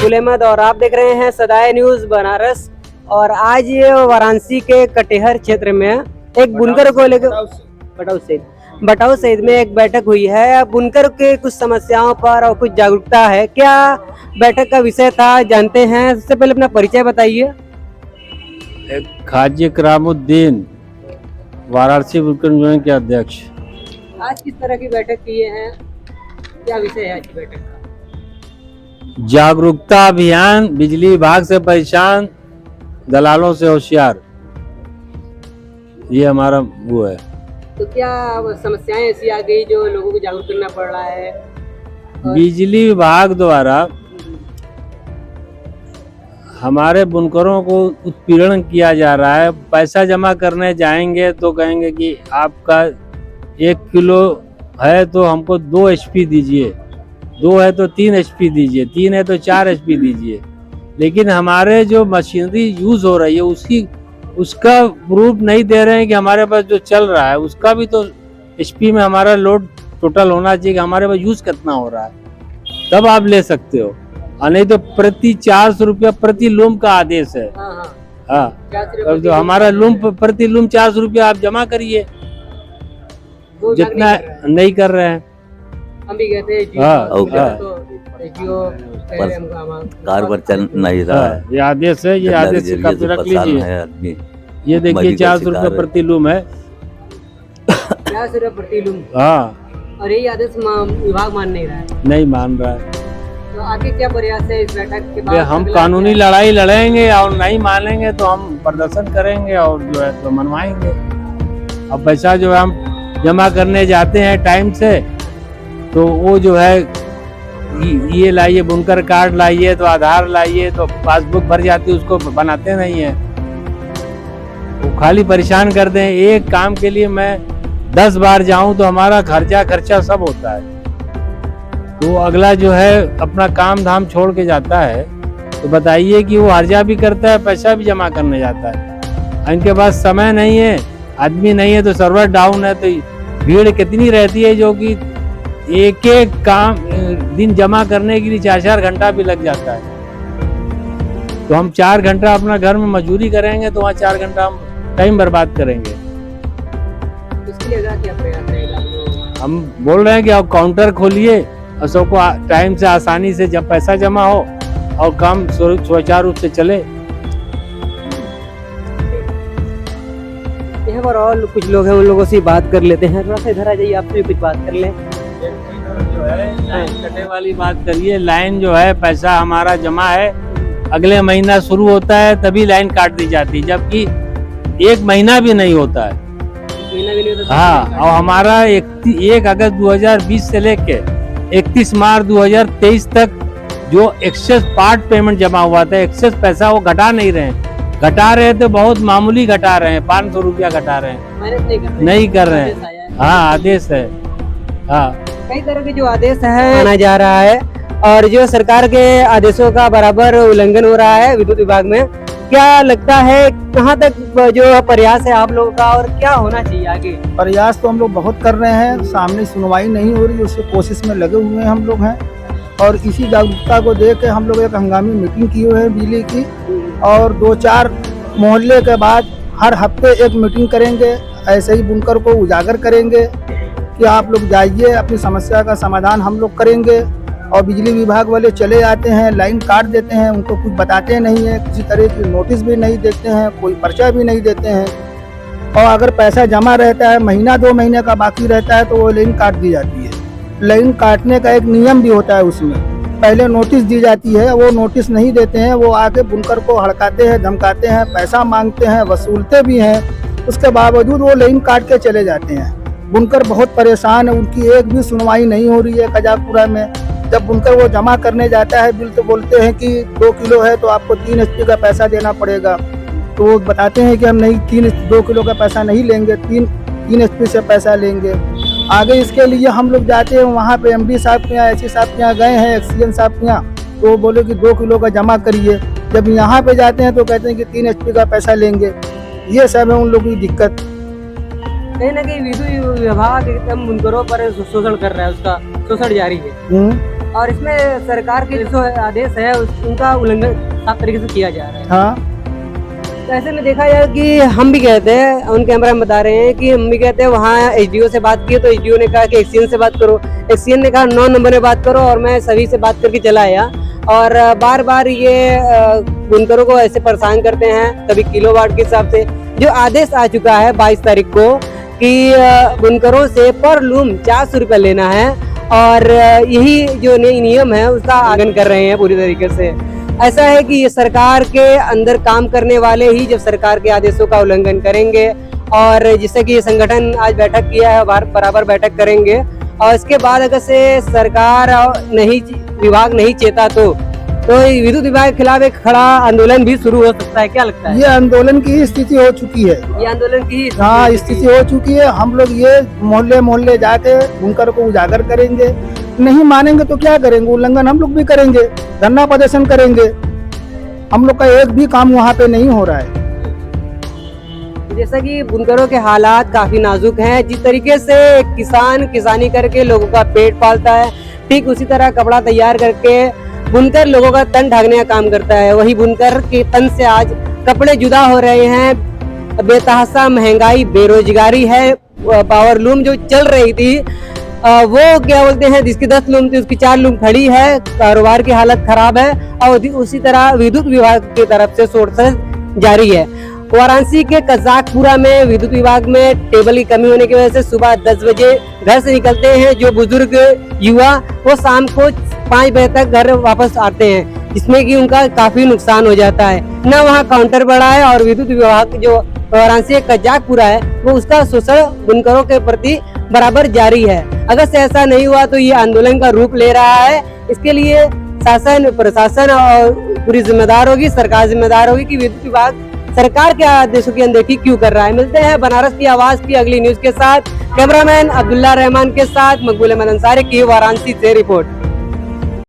गुल अहमद और आप देख रहे हैं सदाए न्यूज बनारस। और आज ये वाराणसी के कटिहार क्षेत्र में एक बुनकर को लेकर बटाऊ शहीद में एक बैठक हुई है। बुनकर के कुछ समस्याओं पर और कुछ जागरूकता है। क्या बैठक का विषय था जानते हैं। सबसे पहले अपना परिचय बताइए। खाजी करामुद्दीन, वाराणसी बुनकर यूनियन के अध्यक्ष। आज किस तरह की बैठक किए हैं, क्या विषय है आज की बैठक का? जागरूकता अभियान, बिजली विभाग से परेशान, दलालों से होशियार, ये हमारा वो है। तो क्या समस्याएं ऐसी आ गई जो लोगों को जागरूक करना पड़ रहा है? बिजली विभाग द्वारा हमारे बुनकरों को उत्पीड़न किया जा रहा है। पैसा जमा करने जाएंगे तो कहेंगे कि आपका 1 किलो है तो हमको 2 HP दीजिए, 2 है तो 3 HP दीजिए, 3 है तो 4 HP दीजिए। लेकिन हमारे जो मशीनरी यूज हो रही है उसका प्रूफ नहीं दे रहे हैं कि हमारे पास जो चल रहा है उसका भी तो HP में हमारा लोड टोटल होना चाहिए कि हमारे पास यूज कितना हो रहा है, तब आप ले सकते हो। और नहीं तो प्रति 400 रुपया प्रति लूम का आदेश है। हाँ, तो हमारा लूम प्रति लूम 400 रुपया आप जमा करिए, जितना नहीं कर रहे हैं। हम भी कहते हैं कार पर चल नहीं रहा है। ये आदेश है, ये आदेश कापी रख लीजिए। ये देखिए 400 रुपये प्रति लूम है। 400 रुपये प्रति लूम। हाँ, और यही आदेश विभाग मान नहीं रहा है। नहीं मान रहा है। तो आगे क्या प्रयास है इस बैठक के बाद? हम कानूनी लड़ाई लड़ेंगे और नहीं मानेंगे तो हम प्रदर्शन करेंगे और जो है तो मनवाएंगे। अब पैसा जो है हम जमा करने जाते हैं टाइम से तो वो जो है ये लाइए, बुनकर कार्ड लाइए, तो आधार लाइए, तो पासबुक भर जाती है, उसको बनाते नहीं है। वो खाली परेशान करते हैं। एक काम के लिए मैं 10 बार जाऊं तो हमारा खर्चा सब होता है। तो अगला जो है अपना काम धाम छोड़ के जाता है तो बताइए कि वो हर्जा भी करता है, पैसा भी जमा करने जाता है। इनके पास समय नहीं है, आदमी नहीं है, तो सर्वर डाउन है, तो भीड़ कितनी रहती है जो कि एक काम दिन जमा करने के लिए 4-4 घंटा भी लग जाता है। तो हम 4 घंटा अपना घर में मजदूरी करेंगे तो वहाँ 4 घंटा हम टाइम बर्बाद करेंगे। इसके लिए क्या प्रयास रहेगा? हम बोल रहे हैं कि आप काउंटर खोलिए और सबको टाइम से आसानी से जब पैसा जमा हो और काम सुचारू रूप से चले। यहाँ पर और कुछ लोग हैं, उन लोगों से बात कर लेते हैं। थोड़ा सा इधर आ जाइए, आपसे भी कुछ बात कर लें। जो है लाइन कटे वाली बात करिए। लाइन जो है पैसा हमारा जमा है, अगले महीना शुरू होता है तभी लाइन काट दी जाती है, जबकि 1 महीना भी नहीं होता है। हाँ, और हमारा 1 अगस्त 2020 से लेके 31 मार्च 2023 तक जो एक्सेस पार्ट पेमेंट जमा हुआ था, एक्सेस पैसा वो घटा नहीं रहे हैं। घटा रहे तो बहुत मामूली घटा रहे हैं, 500 रुपया घटा रहे हैं, नहीं कर रहे हैं। हाँ, आदेश है। हाँ, कई तरह के जो आदेश है माना जा रहा है और जो सरकार के आदेशों का बराबर उल्लंघन हो रहा है विद्युत विभाग में। क्या लगता है कहाँ तक जो प्रयास है आप लोगों का और क्या होना चाहिए आगे? प्रयास तो हम लोग बहुत कर रहे हैं, सामने सुनवाई नहीं हो रही, उसकी कोशिश में लगे हुए हैं हम लोग हैं। और इसी जागरूकता को देख के हम लोग एक हंगामी मीटिंग की हुई है बिजली की, और 2-4 मोहल्ले के बाद हर हफ्ते एक मीटिंग करेंगे। ऐसे ही बुनकर को उजागर करेंगे कि आप लोग जाइए, अपनी समस्या का समाधान हम लोग करेंगे। और बिजली विभाग वाले चले आते हैं, लाइन काट देते हैं, उनको कुछ बताते नहीं है, किसी तरह की नोटिस भी नहीं देते हैं, कोई पर्चा भी नहीं देते हैं। और अगर पैसा जमा रहता है, महीना 2 महीने का बाकी रहता है, तो वो लाइन काट दी जाती है। लाइन काटने का एक नियम भी होता है, उसमें पहले नोटिस दी जाती है, वो नोटिस नहीं देते हैं, वो आके बुनकर को हड़काते हैं, धमकाते हैं, पैसा मांगते हैं, वसूलते भी हैं। उसके बावजूद वो लाइन काट के चले जाते हैं। बुनकर बहुत परेशान है, उनकी एक भी सुनवाई नहीं हो रही है कजाकपुरा में। जब बुनकर वो जमा करने जाता है बिल तो बोलते हैं कि 2 किलो है तो आपको 3 HP का पैसा देना पड़ेगा। तो वो बताते हैं कि हम नहीं 2 किलो का पैसा नहीं लेंगे, 3 HP से पैसा लेंगे। आगे इसके लिए हम लोग जाते हैं वहाँ पे MD साहब के यहाँ, SC साहब के यहाँ गए हैं, एक्सीएन साहब के यहाँ, तो वो बोले कि 2 किलो का जमा करिए। जब यहाँ पे जाते हैं तो कहते हैं कि 3 HP का पैसा लेंगे। ये सब है उन लोगों की दिक्कत। कहीं ना कहीं विद्युत विभाग एकदम बुनकरों पर शोषण कर रहा है, उसका शोषण जारी है। और इसमें सरकार के जो आदेश है उनका उल्लंघन साफ तरीके से किया जा रहा है। हाँ, तो ऐसे में देखा जाए कि हम भी कहते हैं, उन कैमरा में बता रहे हैं कि हम भी कहते हैं वहाँ एसडीओ से बात की तो एसडीओ ने कहा कि एक्सीएन से बात करो, एक्सीएन ने कहा 9 नंबर में बात करो, और मैं सभी से बात करके चला आया। और बार बार ये बुनकरों को ऐसे परेशान करते हैं, कभी किलोवाट के हिसाब से। जो आदेश आ चुका है 22 तारीख को कि बुनकरों से पर लूम 400 रुपये लेना है, और यही जो नियम है उसका आगन कर रहे हैं पूरी तरीके से। ऐसा है कि ये सरकार के अंदर काम करने वाले ही जब सरकार के आदेशों का उल्लंघन करेंगे, और जिससे कि ये संगठन आज बैठक किया है, बराबर बैठक करेंगे, और इसके बाद अगर से सरकार नहीं विभाग नहीं चेता तो विद्युत विभाग के खिलाफ एक खड़ा आंदोलन भी शुरू हो सकता है। क्या लगता है? ये आंदोलन की स्थिति हो चुकी है। ये आंदोलन की हाँ, स्थिति हो चुकी है। हम लोग ये मोहल्ले मोहल्ले जाके बुनकर को उजागर करेंगे, नहीं मानेंगे तो क्या करेंगे, उल्लंघन हम लोग भी करेंगे, धरना प्रदर्शन करेंगे। हम लोग का एक भी काम वहाँ पे नहीं हो रहा है। जैसा कि बुनकरों के हालात काफी नाजुक हैं, जिस तरीके से किसान किसानी करके लोगों का पेट पालता है, ठीक उसी तरह कपड़ा तैयार करके बुनकर लोगों का तन ढकने का काम करता है। वही बुनकर के तन से आज कपड़े जुदा हो रहे हैं। बेतहाशा महंगाई, बेरोजगारी है। पावर लूम जो चल रही थी वो क्या बोलते हैं, जिसकी 10 लूम थी उसकी 4 लूम खड़ी है, कारोबार की हालत खराब है। और उसी तरह विद्युत विभाग की तरफ से शॉर्टेज जारी है। वाराणसी के कजाकपुरा में विद्युत विभाग में टेबल की कमी होने की वजह से सुबह 10 बजे घर से निकलते हैं जो बुजुर्ग युवा, वो शाम को 5 बजे तक घर वापस आते हैं, जिसमें कि उनका काफी नुकसान हो जाता है। न वहाँ काउंटर बड़ा है, और विद्युत विभाग जो वाराणसी कजाकपुरा है वो उसका शोषण बुनकरों के प्रति बराबर जारी है। अगर से ऐसा नहीं हुआ तो ये आंदोलन का रूप ले रहा है। इसके लिए शासन, प्रशासन और पूरी जिम्मेदार होगी, सरकार जिम्मेदार होगी कि विद्युत विभाग सरकार के आदेशों की अनदेखी क्यों कर रहा है। मिलते हैं बनारस की आवाज की अगली न्यूज के साथ। कैमरामैन अब्दुल्ला रहमान के साथ मकबूल अहमद अंसारी की वाराणसी से रिपोर्ट।